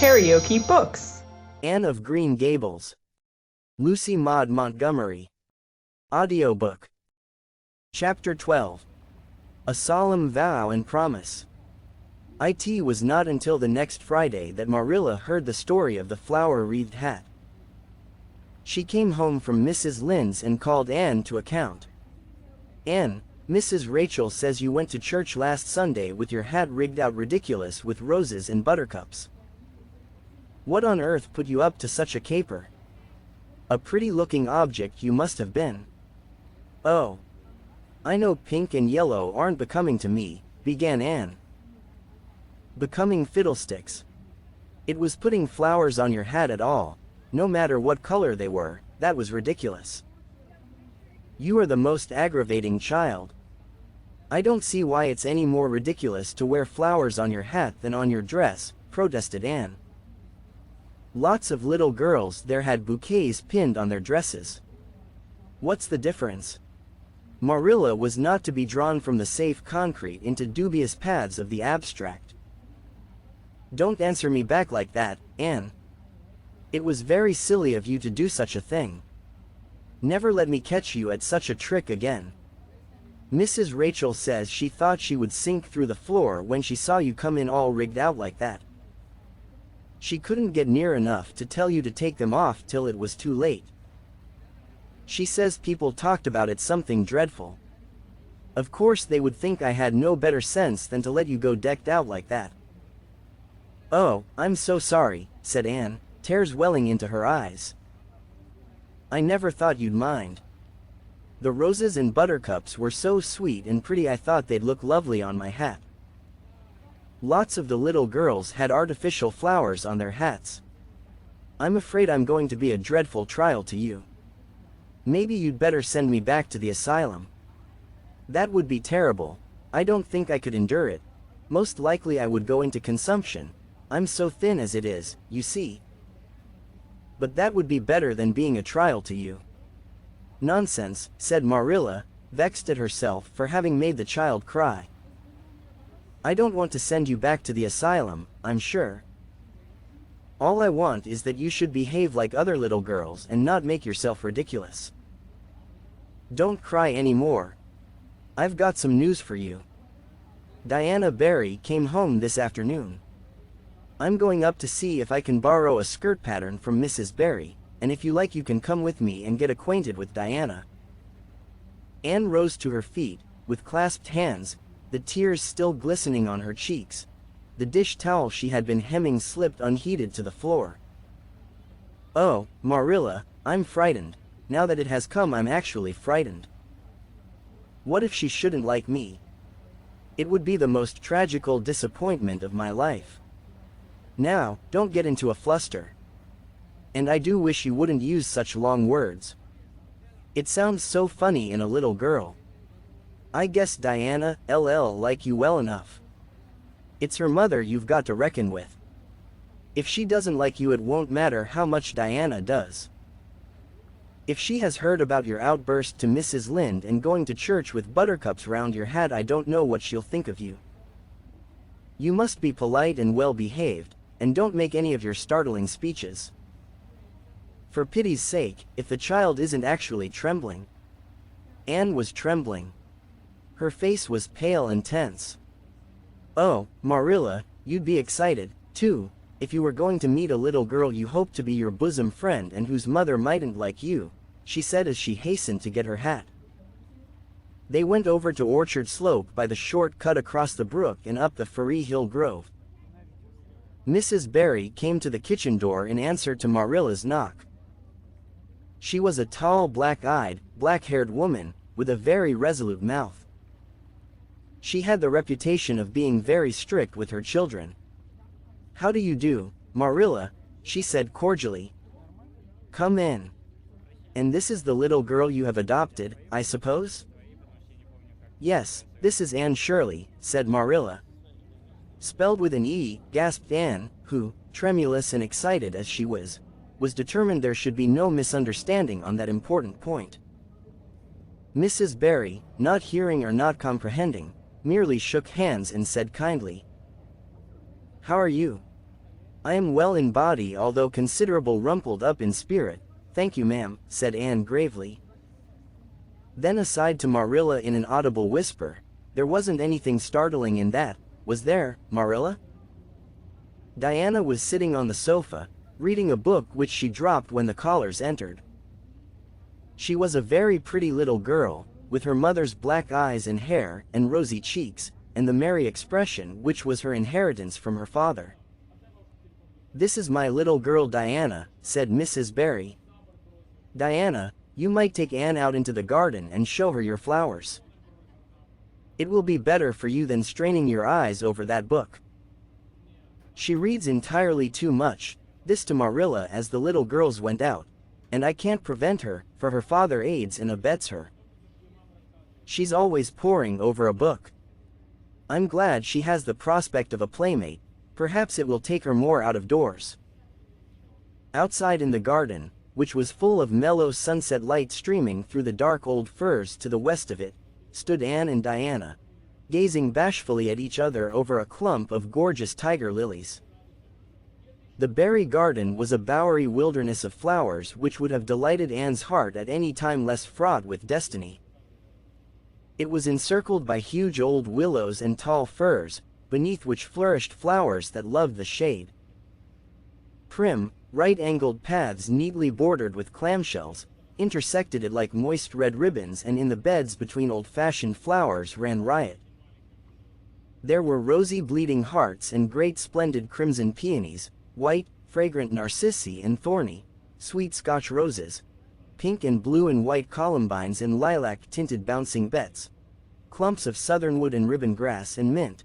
KaraokeBooks. Anne of Green Gables. Lucy Maud Montgomery. Audiobook. Chapter 12. A Solemn Vow and Promise. It was not until the next Friday that Marilla heard the story of the flower-wreathed hat. She came home from Mrs. Lynde's and called Anne to account. "Anne, Mrs. Rachel says you went to church last Sunday with your hat rigged out ridiculous with roses and buttercups. What on earth put you up to such a caper? A pretty-looking object you must have been." "Oh, I know pink and yellow aren't becoming to me," began Anne. "Becoming fiddlesticks. It was putting flowers on your hat at all, no matter what color they were, that was ridiculous. You are the most aggravating child. I don't see why it's any more ridiculous to wear flowers on your hat than on your dress," protested Anne. "Lots of little girls there had bouquets pinned on their dresses. What's the difference?" Marilla was not to be drawn from the safe concrete into dubious paths of the abstract. "Don't answer me back like that, Anne. It was very silly of you to do such a thing. Never let me catch you at such a trick again. Mrs. Rachel says she thought she would sink through the floor when she saw you come in all rigged out like that. She couldn't get near enough to tell you to take them off till it was too late. She says people talked about it something dreadful. Of course they would think I had no better sense than to let you go decked out like that." "Oh, I'm so sorry," said Anne, tears welling into her eyes. "I never thought you'd mind. The roses and buttercups were so sweet and pretty I thought they'd look lovely on my hat. Lots of the little girls had artificial flowers on their hats. I'm afraid I'm going to be a dreadful trial to you. Maybe you'd better send me back to the asylum." "That would be terrible. I don't think I could endure it. Most likely I would go into consumption. I'm so thin as it is, you see." "But that would be better than being a trial to you." "Nonsense," said Marilla, vexed at herself for having made the child cry. "I don't want to send you back to the asylum, I'm sure. All I want is that you should behave like other little girls and not make yourself ridiculous. Don't cry anymore. I've got some news for you. Diana Barry came home this afternoon. I'm going up to see if I can borrow a skirt pattern from Mrs. Barry, and if you like you can come with me and get acquainted with Diana." Anne rose to her feet, with clasped hands, the tears still glistening on her cheeks. The dish towel she had been hemming slipped unheeded to the floor. "Oh, Marilla, I'm frightened. Now that it has come I'm actually frightened. What if she shouldn't like me? It would be the most tragical disappointment of my life. Now, don't get into a fluster. And I do wish you wouldn't use such long words. It sounds so funny in a little girl. I guess Diana, LL like you well enough. It's her mother you've got to reckon with. If she doesn't like you it won't matter how much Diana does. If she has heard about your outburst to Mrs. Lynde and going to church with buttercups round your hat I don't know what she'll think of you. You must be polite and well behaved, and don't make any of your startling speeches. For pity's sake, if the child isn't actually trembling." Anne was trembling. Her face was pale and tense. "Oh, Marilla, you'd be excited, too, if you were going to meet a little girl you hoped to be your bosom friend and whose mother mightn't like you," she said as she hastened to get her hat. They went over to Orchard Slope by the short cut across the brook and up the Furry Hill Grove. Mrs. Barry came to the kitchen door in answer to Marilla's knock. She was a tall black-eyed, black-haired woman, with a very resolute mouth. She had the reputation of being very strict with her children. "How do you do, Marilla?" she said cordially. "Come in. And this is the little girl you have adopted, I suppose?" "Yes, this is Anne Shirley," said Marilla. "Spelled with an E," gasped Anne, who, tremulous and excited as she was determined there should be no misunderstanding on that important point. Mrs. Barry, not hearing or not comprehending, merely shook hands and said kindly, "How are you? I am well in body although considerable rumpled up in spirit, thank you ma'am, said Anne gravely. Then aside to Marilla in an audible whisper, there wasn't anything startling in that, was there, Marilla? Diana was sitting on the sofa, reading a book which she dropped when the callers entered. She was a very pretty little girl, with her mother's black eyes and hair and rosy cheeks, and the merry expression which was her inheritance from her father. This is my little girl Diana, said Mrs. Barry. Diana, you might take Anne out into the garden and show her your flowers. It will be better for you than straining your eyes over that book. She reads entirely too much, this to Marilla as the little girls went out, and I can't prevent her, for her father aids and abets her. She's always poring over a book. I'm glad she has the prospect of a playmate, perhaps it will take her more out of doors. Outside in the garden, which was full of mellow sunset light streaming through the dark old firs to the west of it, stood Anne and Diana, gazing bashfully at each other over a clump of gorgeous tiger lilies. The Barry garden was a bowery wilderness of flowers which would have delighted Anne's heart at any time less fraught with destiny. It was encircled by huge old willows and tall firs, beneath which flourished flowers that loved the shade. Prim, right-angled paths neatly bordered with clamshells, intersected it like moist red ribbons, and in the beds between old-fashioned flowers ran riot. There were rosy bleeding hearts and great splendid crimson peonies, white, fragrant narcissi and thorny, sweet Scotch roses, pink and blue and white columbines and lilac-tinted bouncing bets, clumps of southernwood and ribbon grass and mint,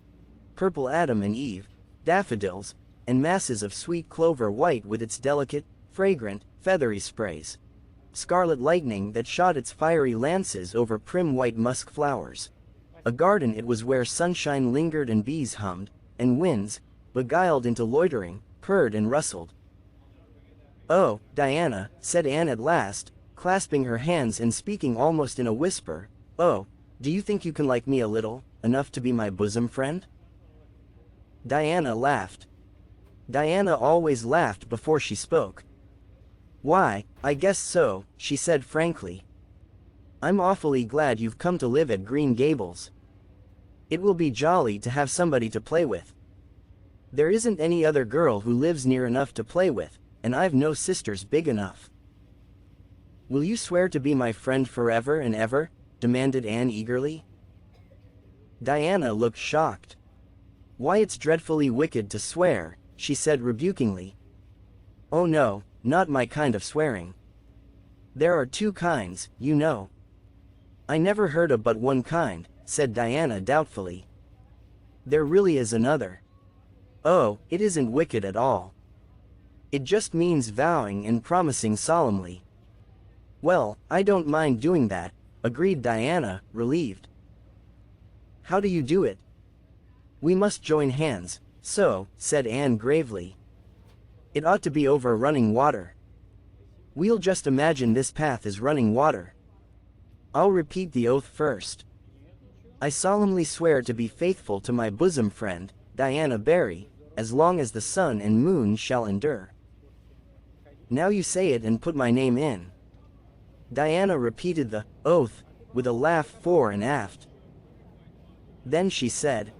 purple Adam and Eve, daffodils, and masses of sweet clover white with its delicate, fragrant, feathery sprays, scarlet lightning that shot its fiery lances over prim white musk flowers. A garden it was where sunshine lingered and bees hummed, and winds, beguiled into loitering, purred and rustled. Oh, Diana, said Anne at last, clasping her hands and speaking almost in a whisper, oh, do you think you can like me a little, enough to be my bosom friend? Diana laughed. Diana always laughed before she spoke. Why, I guess so, she said frankly. I'm awfully glad you've come to live at Green Gables. It will be jolly to have somebody to play with. There isn't any other girl who lives near enough to play with, and I've no sisters big enough. Will you swear to be my friend forever and ever? Demanded Anne eagerly. Diana looked shocked. Why, it's dreadfully wicked to swear, she said rebukingly. Oh no, not my kind of swearing. There are two kinds, you know. I never heard of but one kind, said Diana doubtfully. There really is another. Oh, it isn't wicked at all. It just means vowing and promising solemnly. Well, I don't mind doing that, agreed Diana, relieved. How do you do it? We must join hands, so, said Anne gravely. It ought to be over running water. We'll just imagine this path is running water. I'll repeat the oath first. I solemnly swear to be faithful to my bosom friend, Diana Barry, as long as the sun and moon shall endure. Now you say it and put my name in. Diana repeated the oath, with a laugh fore and aft. Then she said,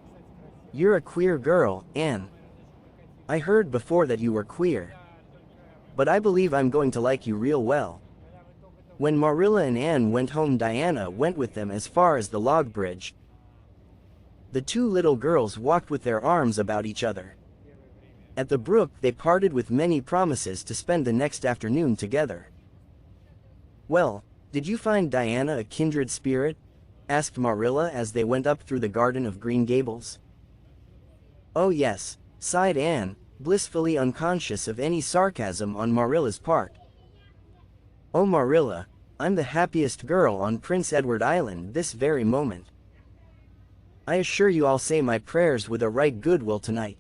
You're a queer girl, Anne. I heard before that you were queer. But I believe I'm going to like you real well. When Marilla and Anne went home, Diana went with them as far as the log bridge. The two little girls walked with their arms about each other. At the brook they parted with many promises to spend the next afternoon together. Well, did you find Diana a kindred spirit? Asked Marilla as they went up through the garden of Green Gables. Oh yes, sighed Anne, blissfully unconscious of any sarcasm on Marilla's part. Oh Marilla, I'm the happiest girl on Prince Edward Island this very moment. I assure you I'll say my prayers with a right good will tonight.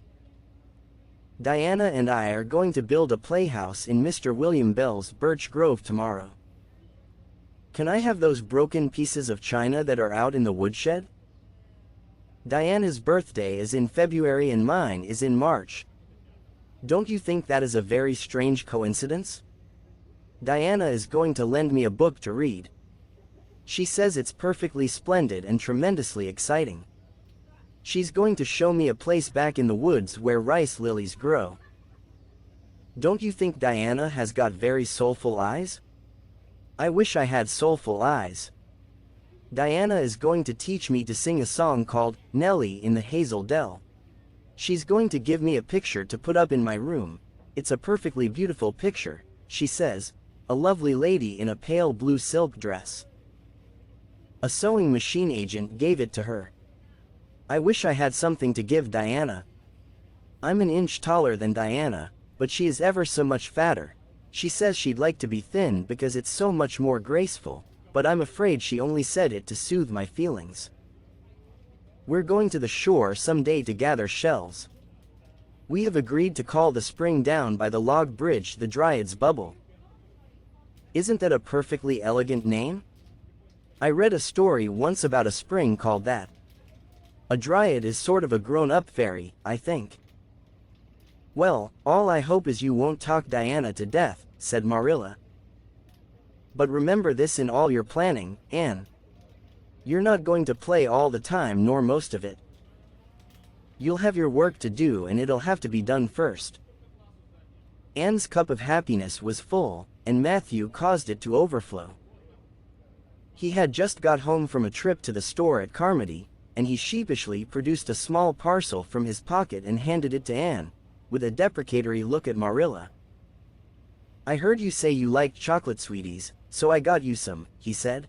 Diana and I are going to build a playhouse in Mr. William Bell's Birch Grove tomorrow. Can I have those broken pieces of china that are out in the woodshed? Diana's birthday is in February and mine is in March. Don't you think that is a very strange coincidence? Diana is going to lend me a book to read. She says it's perfectly splendid and tremendously exciting. She's going to show me a place back in the woods where rice lilies grow. Don't you think Diana has got very soulful eyes? I wish I had soulful eyes. Diana is going to teach me to sing a song called Nellie in the Hazel Dell. She's going to give me a picture to put up in my room. It's a perfectly beautiful picture, she says, a lovely lady in a pale blue silk dress. A sewing machine agent gave it to her. I wish I had something to give Diana. I'm an inch taller than Diana, but she is ever so much fatter. She says she'd like to be thin because it's so much more graceful, but I'm afraid she only said it to soothe my feelings. We're going to the shore someday to gather shells. We have agreed to call the spring down by the log bridge the Dryad's Bubble. Isn't that a perfectly elegant name? I read a story once about a spring called that. A dryad is sort of a grown-up fairy, I think. Well, all I hope is you won't talk Diana to death, said Marilla. But remember this in all your planning, Anne. You're not going to play all the time nor most of it. You'll have your work to do and it'll have to be done first. Anne's cup of happiness was full, and Matthew caused it to overflow. He had just got home from a trip to the store at Carmody, and he sheepishly produced a small parcel from his pocket and handed it to Anne, with a deprecatory look at Marilla. I heard you say you liked chocolate sweeties, so I got you some, he said.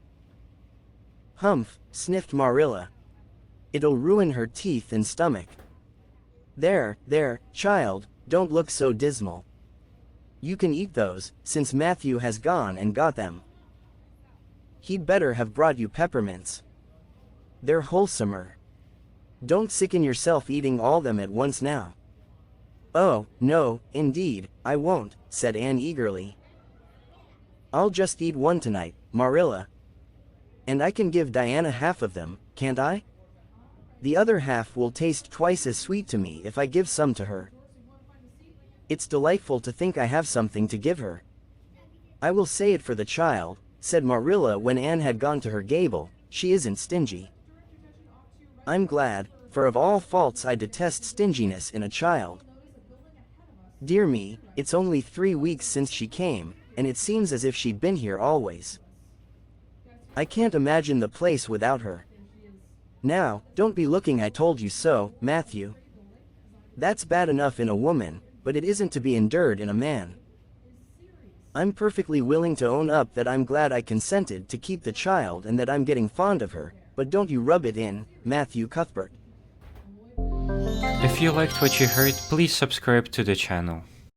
Humph, sniffed Marilla. It'll ruin her teeth and stomach. There, child, don't look so dismal. You can eat those, since Matthew has gone and got them. He'd better have brought you peppermints. They're wholesomer. Don't sicken yourself eating all them at once now. Oh, no, indeed, I won't, said Anne eagerly. I'll just eat one tonight, Marilla. And I can give Diana half of them, can't I? The other half will taste twice as sweet to me if I give some to her. It's delightful to think I have something to give her. I will say it for the child, said Marilla when Anne had gone to her gable, she isn't stingy. I'm glad, for of all faults I detest stinginess in a child. Dear me, it's only 3 weeks since she came, and it seems as if she'd been here always. I can't imagine the place without her. Now, don't be looking I told you so, Matthew. That's bad enough in a woman, but it isn't to be endured in a man. I'm perfectly willing to own up that I'm glad I consented to keep the child and that I'm getting fond of her, but don't you rub it in, Matthew Cuthbert. If you liked what you heard, please subscribe to the channel.